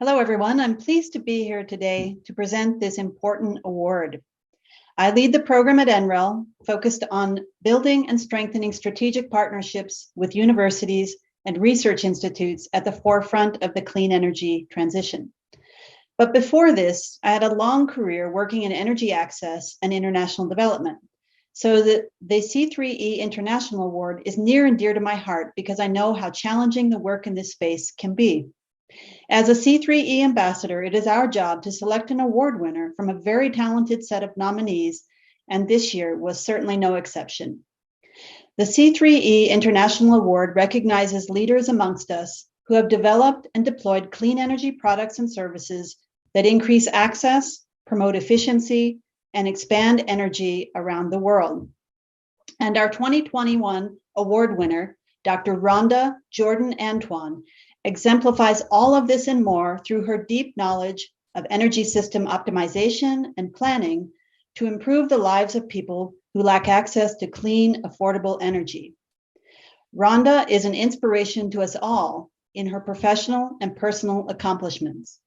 Hello, everyone. I'm pleased to be here today to present this important award. I lead the program at NREL, focused on building and strengthening strategic partnerships with universities and research institutes at the forefront of the clean energy transition. But before this, I had a long career working in energy access and international development. So the C3E International Award is near and dear to my heart because I know how challenging the work in this space can be. As a C3E ambassador, it is our job to select an award winner from a very talented set of nominees, and this year was certainly no exception. The C3E International Award recognizes leaders amongst us who have developed and deployed clean energy products and services that increase access, promote efficiency, and expand energy around the world. And our 2021 award winner, Dr. Rhonda Jordan Antoine, exemplifies all of this and more through her deep knowledge of energy system optimization and planning to improve the lives of people who lack access to clean, affordable energy. Rhonda is an inspiration to us all in her professional and personal accomplishments.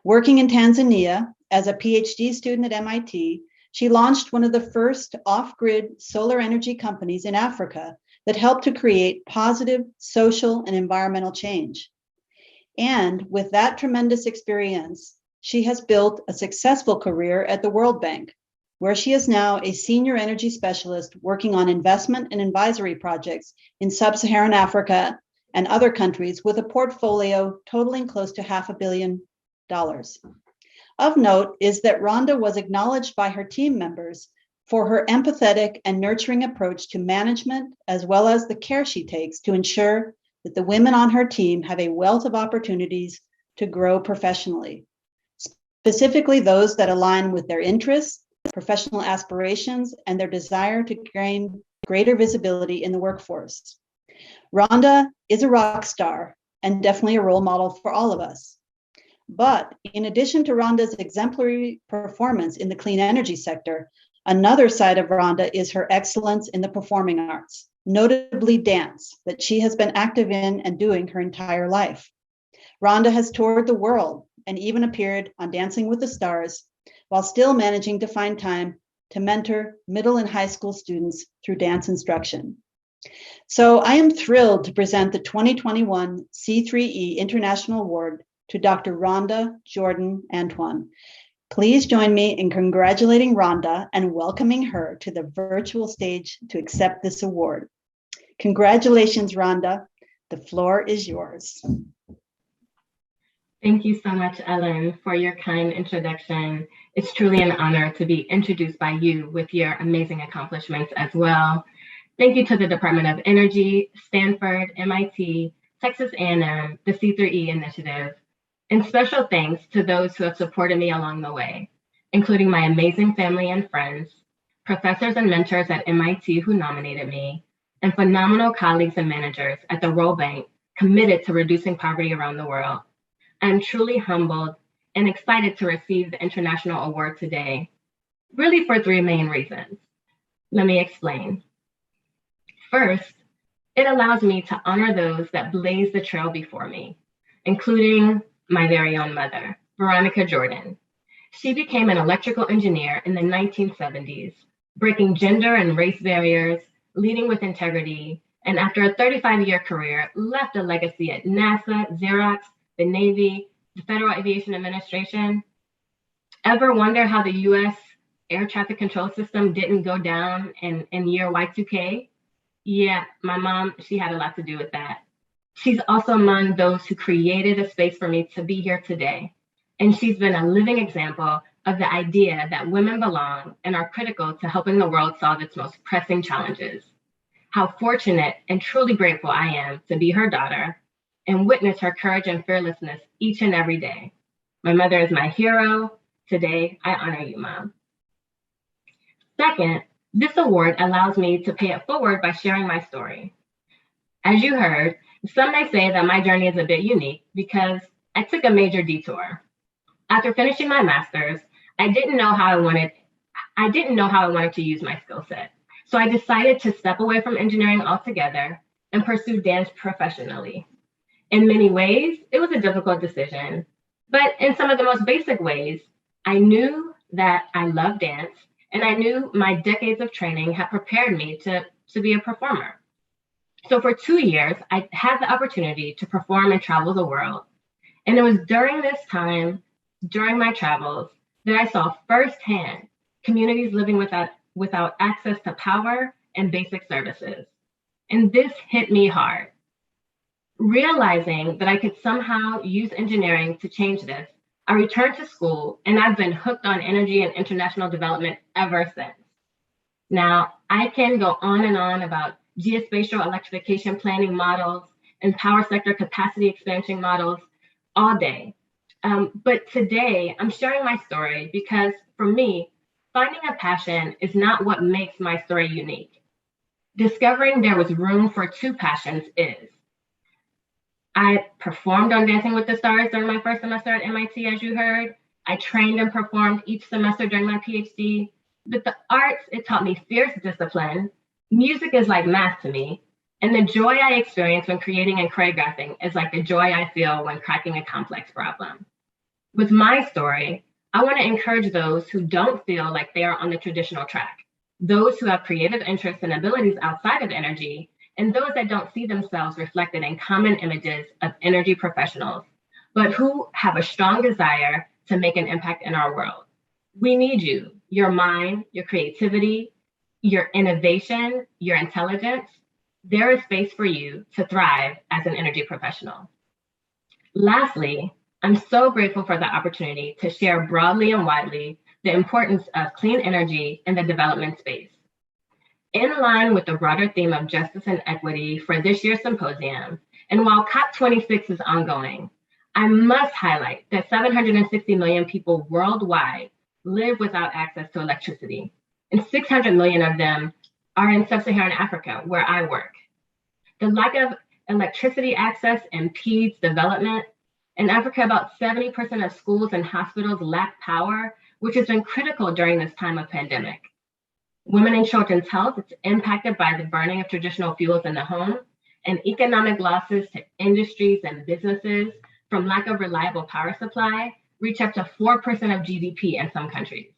Working in Tanzania as a PhD student at MIT, she launched one of the first off-grid solar energy companies in Africa that helped to create positive social and environmental change. And with that tremendous experience, she has built a successful career at the World Bank, where she is now a senior energy specialist working on investment and advisory projects in sub-Saharan Africa and other countries with a portfolio totaling close to $500 million. Of note is that Rhonda was acknowledged by her team members for her empathetic and nurturing approach to management, as well as the care she takes to ensure that the women on her team have a wealth of opportunities to grow professionally, specifically those that align with their interests, professional aspirations, and their desire to gain greater visibility in the workforce. Rhonda is a rock star and definitely a role model for all of us. But in addition to Rhonda's exemplary performance in the clean energy sector, another side of Rhonda is her excellence in the performing arts, notably dance, that she has been active in and doing her entire life. Rhonda has toured the world and even appeared on Dancing with the Stars, while still managing to find time to mentor middle and high school students through dance instruction. So I am thrilled to present the 2021 C3E International Award to Dr. Rhonda Jordan Antoine. Please join me in congratulating Rhonda and welcoming her to the virtual stage to accept this award. Congratulations, Rhonda. The floor is yours. Thank you so much, Ellen, for your kind introduction. It's truly an honor to be introduced by you with your amazing accomplishments as well. Thank you to the Department of Energy, Stanford, MIT, Texas A&M, the C3E Initiative, and special thanks to those who have supported me along the way, including my amazing family and friends, professors and mentors at MIT who nominated me, and phenomenal colleagues and managers at the World Bank committed to reducing poverty around the world. I'm truly humbled and excited to receive the International Award today, really for three main reasons. Let me explain. First, it allows me to honor those that blazed the trail before me, including my very own mother, Veronica Jordan. She became an electrical engineer in the 1970s, breaking gender and race barriers, leading with integrity, and after a 35-year career, left a legacy at NASA, Xerox, the Navy, the Federal Aviation Administration. Ever wonder how the US air traffic control system didn't go down in year Y2K? Yeah, my mom, she had a lot to do with that. She's also among those who created a space for me to be here today. And she's been a living example of the idea that women belong and are critical to helping the world solve its most pressing challenges. How fortunate and truly grateful I am to be her daughter and witness her courage and fearlessness each and every day. My mother is my hero. Today, I honor you, Mom. Second, this award allows me to pay it forward by sharing my story. As you heard, some may say that my journey is a bit unique because I took a major detour. After finishing my master's, I didn't know how I wanted to use my skill set. So I decided to step away from engineering altogether and pursue dance professionally. In many ways, it was a difficult decision. But in some of the most basic ways, I knew that I loved dance, and I knew my decades of training had prepared me to be a performer. So for 2 years, I had the opportunity to perform and travel the world. And it was during this time, during my travels, that I saw firsthand communities living without access to power and basic services. And this hit me hard. Realizing that I could somehow use engineering to change this, I returned to school and I've been hooked on energy and international development ever since. Now, I can go on and on about geospatial electrification planning models and power sector capacity expansion models all day. But today, I'm sharing my story because for me, finding a passion is not what makes my story unique. Discovering there was room for two passions is. I performed on Dancing with the Stars during my first semester at MIT, as you heard. I trained and performed each semester during my PhD. But the arts, it taught me fierce discipline. Music is like math to me. And the joy I experience when creating and choreographing is like the joy I feel when cracking a complex problem. With my story, I want to encourage those who don't feel like they are on the traditional track, those who have creative interests and abilities outside of energy, and those that don't see themselves reflected in common images of energy professionals, but who have a strong desire to make an impact in our world. We need you, your mind, your creativity, your innovation, your intelligence. There is space for you to thrive as an energy professional. Lastly, I'm so grateful for the opportunity to share broadly and widely the importance of clean energy in the development space. In line with the broader theme of justice and equity for this year's symposium, and while COP26 is ongoing, I must highlight that 760 million people worldwide live without access to electricity, and 600 million of them are in sub-Saharan Africa, where I work. The lack of electricity access impedes development. In Africa, about 70% of schools and hospitals lack power, which has been critical during this time of pandemic. Women and children's health is impacted by the burning of traditional fuels in the home, and economic losses to industries and businesses from lack of reliable power supply reach up to 4% of GDP in some countries.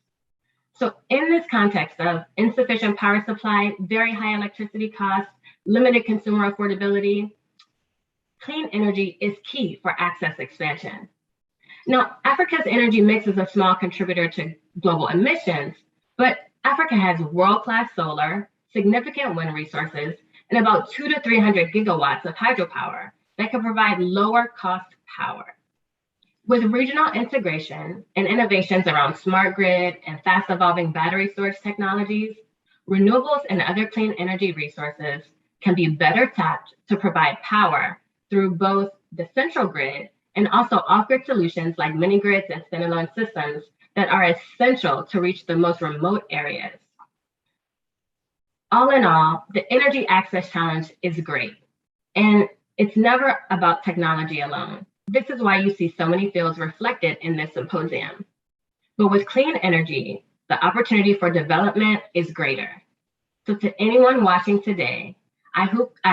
So in this context of insufficient power supply, very high electricity costs, limited consumer affordability, clean energy is key for access expansion. Now, Africa's energy mix is a small contributor to global emissions, but Africa has world-class solar, significant wind resources, and about 200 to 300 gigawatts of hydropower that can provide lower cost power. With regional integration and innovations around smart grid and fast evolving battery storage technologies, renewables and other clean energy resources can be better tapped to provide power through both the central grid and also off-grid solutions like mini grids and standalone systems that are essential to reach the most remote areas. All in all, the energy access challenge is great, and it's never about technology alone. This is why you see so many fields reflected in this symposium. But with clean energy, the opportunity for development is greater. So to anyone watching today, I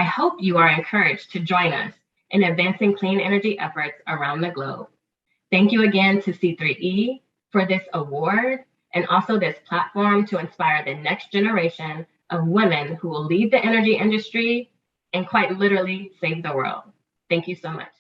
hope you are encouraged to join us in advancing clean energy efforts around the globe. Thank you again to C3E for this award and also this platform to inspire the next generation of women who will lead the energy industry and quite literally save the world. Thank you so much.